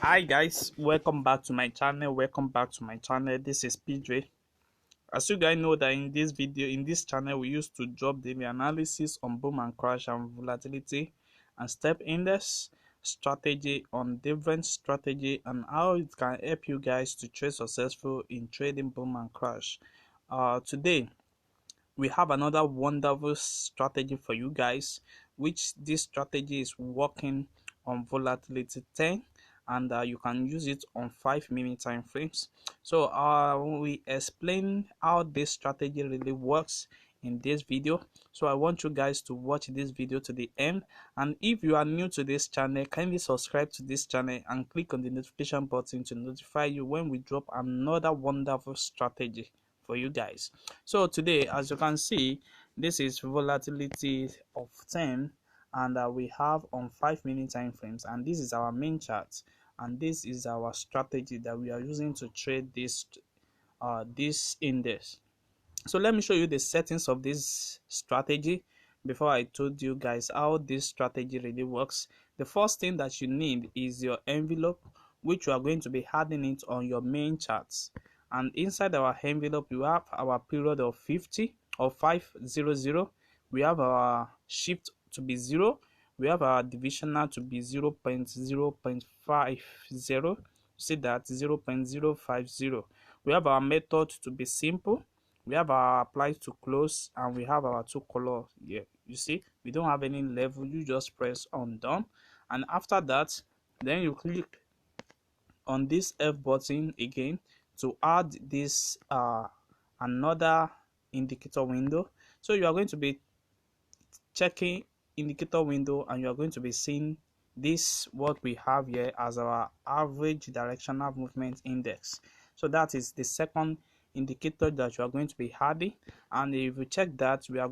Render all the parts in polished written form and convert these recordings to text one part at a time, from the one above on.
Hi guys, welcome back to my channel. This is PJ. As you guys know that in this channel we used to drop daily analysis on boom and crash and volatility and step index strategy on different strategy and how it can help you guys to trade successful in trading boom and crash. Today we have another wonderful strategy for you guys, which this strategy is working on volatility 10, and you can use it on 5 minute time frames. So we explain how this strategy really works in this video, so I want you guys to watch this video to the end. And if you are new to this channel, kindly subscribe to this channel and click on the notification button to notify you when we drop another wonderful strategy for you guys. So today, as you can see, this is volatility of 10, and we have on 5 minute time frames, and this is our main chart, and this is our strategy that we are using to trade this index. So let me show you the settings of this strategy before I told you guys how this strategy really works. The first thing that you need is your envelope, which you are going to be adding it on your main charts. And inside our envelope, you have our period of 50 or 500. We have our shift to be 0. We have our divisional to be 0.0.50. See that 0.050. We have our method to be simple. We have our apply to close, and we have our two color here. You see, we don't have any level. You just press on done, and after that, then you click on this F button again to add this another indicator window. So you are going to be checking indicator window, and you are going to be seeing this what we have here as our average directional movement index. So that is the second indicator that you are going to be adding. And if you check that, we are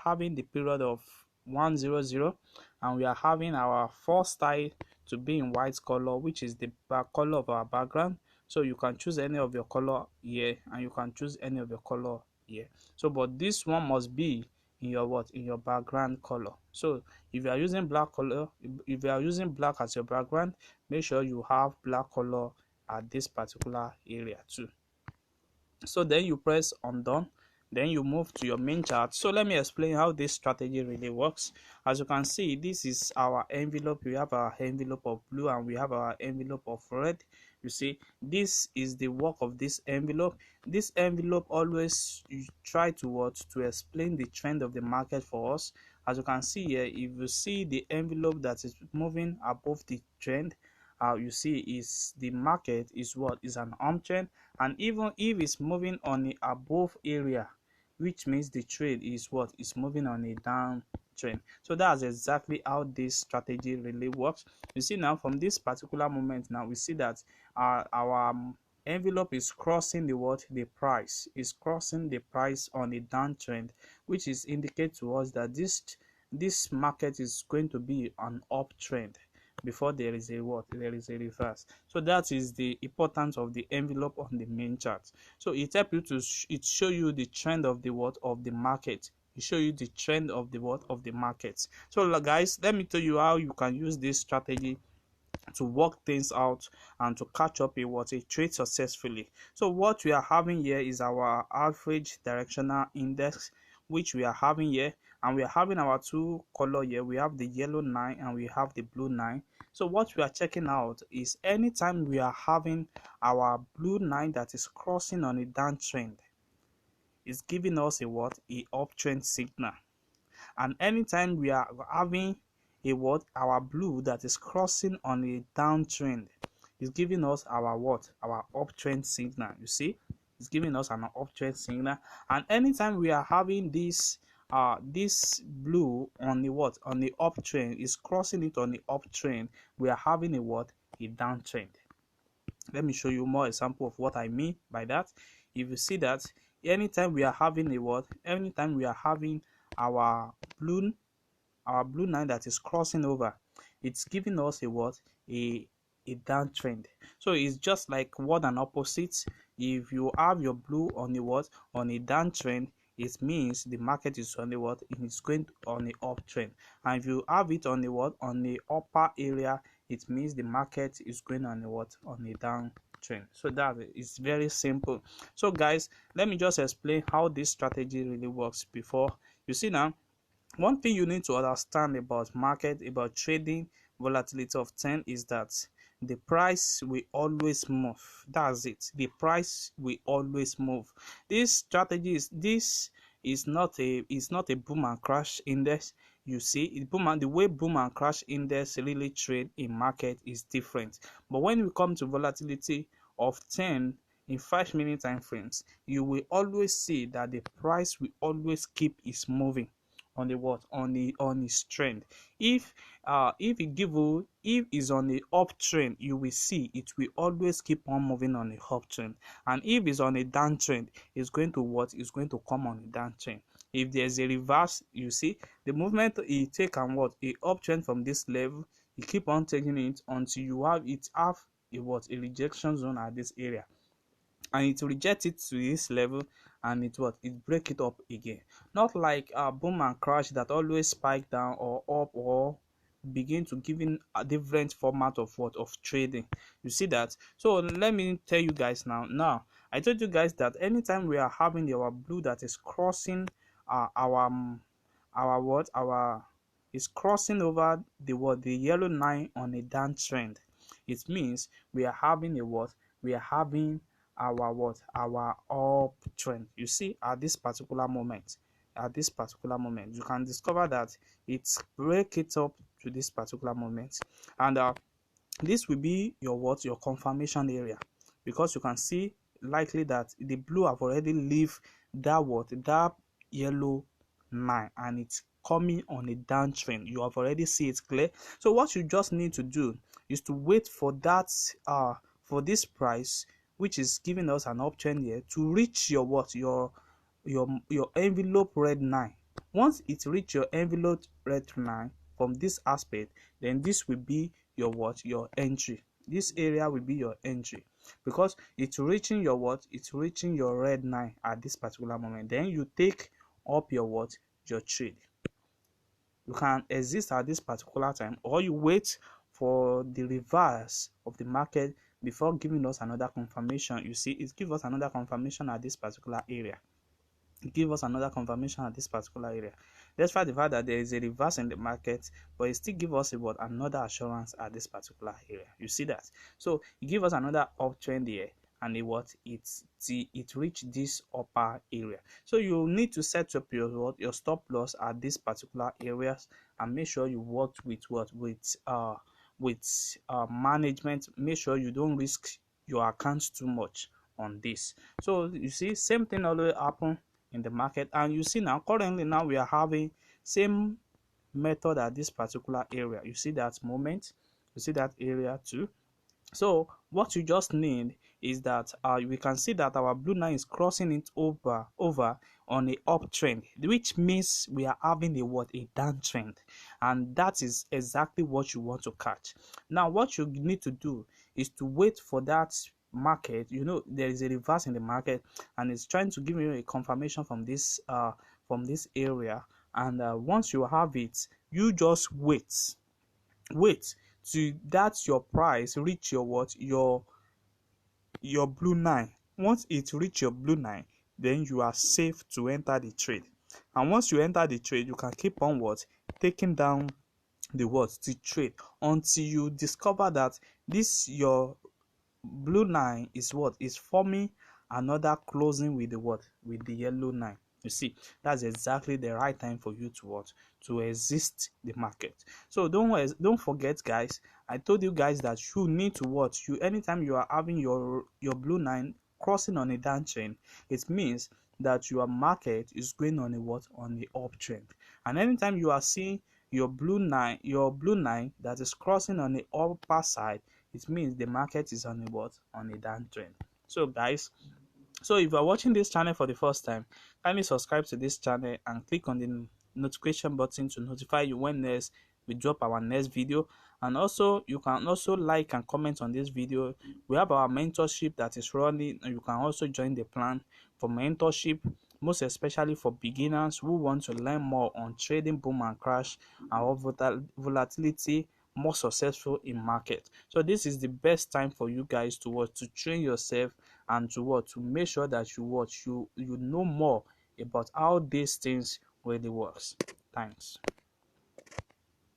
having the period of 100, and we are having our first style to be in white color, which is the back color of our background. So you can choose any of your color here, and you can choose any of your color here. So but this one must be in your background color. So if you are using black color, if you are using black as your background, make sure you have black color at this particular area too. So then you press on done, then you move to your main chart. So let me explain how this strategy really works. As you can see, this is our envelope. We have our envelope of blue, and we have our envelope of red. You see, this is the work of this envelope. This envelope always try to explain the trend of the market for us. As you can see here, if you see the envelope that is moving above the trend, you see is the market is what is an uptrend, and even if it's moving on the above area, which means the trade is what is moving on a downtrend. So that's exactly how this strategy really works. You see now, from this particular moment, now we see that our envelope is crossing the price is crossing the price on a downtrend, which is indicate to us that this market is going to be an uptrend before there is a reverse. So that is the importance of the envelope on the main chart. So it helps you to show you the trend of the of the market. It show you the trend of the of the markets. So guys, let me tell you how you can use this strategy to work things out and to catch up a trade successfully. So what we are having here is our average directional index, which we are having here, and we are having our two color here. We have the yellow 9 and we have the blue 9. So what we are checking out is anytime we are having our blue 9 that is crossing on a downtrend, it's giving us a uptrend signal. And anytime we are having our blue that is crossing on a downtrend, is giving us our uptrend signal. You see, it's giving us an uptrend signal. And anytime we are having this blue on the uptrend, is crossing it on the uptrend, we are having a downtrend. Let me show you more example of what I mean by that. If you see that anytime we are having our blue 9 that is crossing over, it's giving us a downtrend. So it's just like word and opposite. If you have your blue on a downtrend, it means the market is on it's going on the uptrend. And if you have it on the upper area, it means the market is going on a what, on a downtrend. So that is very simple. So guys, let me just explain how this strategy really works before you see. Now, one thing you need to understand about market, about trading volatility of 10 is that the price will always move. That's it. The price will always move. This strategy is not a boom and crash index. You see, the way boom and crash index really trade in market is different. But when we come to volatility of 10 in 5 minute time frames, you will always see that the price will always keep is moving on the what, on his trend. If it give you, if it's on the uptrend, you will see it will always keep on moving on the uptrend. And if it's on a downtrend, it's going to what, is going to come on a downtrend. If there's a reverse, you see the movement it take and what, a uptrend from this level, you keep on taking it until you have a what, a rejection zone at this area, and it reject it to this level, and it break it up again. Not like boom and crash that always spike down or up, or begin to giving a different format of what, of trading. You see that? So let me tell you guys now, I told you guys that anytime we are having our blue that is crossing our what, our is crossing over the what, the yellow line on a downtrend, it means we are having a what, we are having our what, our uptrend. You see, at this particular moment, you can discover that it's break it up to this particular moment, and this will be your what, your confirmation area, because you can see likely that the blue have already leave that what, that yellow line, and it's coming on a downtrend. You have already see it clear. So what you just need to do is to wait for that for this price, which is giving us an uptrend here, to reach your what, your envelope red line. Once it reach your envelope red line from this aspect, then this will be your what, your entry. This area will be your entry, because it's reaching your what, it's reaching your red line at this particular moment. Then you take up your what, your trade. You can exist at this particular time, or you wait for the reverse of the market before giving us another confirmation. You see, it gives us another confirmation at this particular area. Give us another confirmation at this particular area, despite the fact that there is a reverse in the market, but it still give us about another assurance at this particular area. You see that? So it give us another uptrend here, and it reached this upper area. So you need to set up your stop loss at this particular areas, and make sure you work with management. Make sure you don't risk your accounts too much on this. So you see, same thing always happen in the market, and you see now currently now we are having same method at this particular area. You see that moment, you see that area too. So what you just need is that we can see that our blue line is crossing it over on a uptrend, which means we are having a what, a downtrend, and that is exactly what you want to catch. Now what you need to do is to wait for that market. You know, there is a reverse in the market, and it's trying to give you a confirmation from this area, and once you have it, you just wait to that your price reach your what, your blue line. Once it reach your blue line, then you are safe to enter the trade. And once you enter the trade, you can keep on what, taking down the what, the trade, until you discover that this your blue line is what, is forming another closing with the what, with the yellow line. You see, that's exactly the right time for you to what, to exist the market. So don't forget guys, I told you guys that you need to watch, you anytime you are having your blue line crossing on a downtrend, it means that your market is going on a what, on the uptrend. And anytime you are seeing your blue line that is crossing on the upper side, it means the market is on a what, on a downtrend. So guys, so if you are watching this channel for the first time, kindly subscribe to this channel and click on the notification button to notify you when next we drop our next video. And also you can also like and comment on this video. We have our mentorship that is running, and you can also join the plan for mentorship, most especially for beginners who want to learn more on trading boom and crash, our volatility more successful in market. So this is the best time for you guys to what, to train yourself, and to what, to make sure that you what, you know more about how these things really works. Thanks.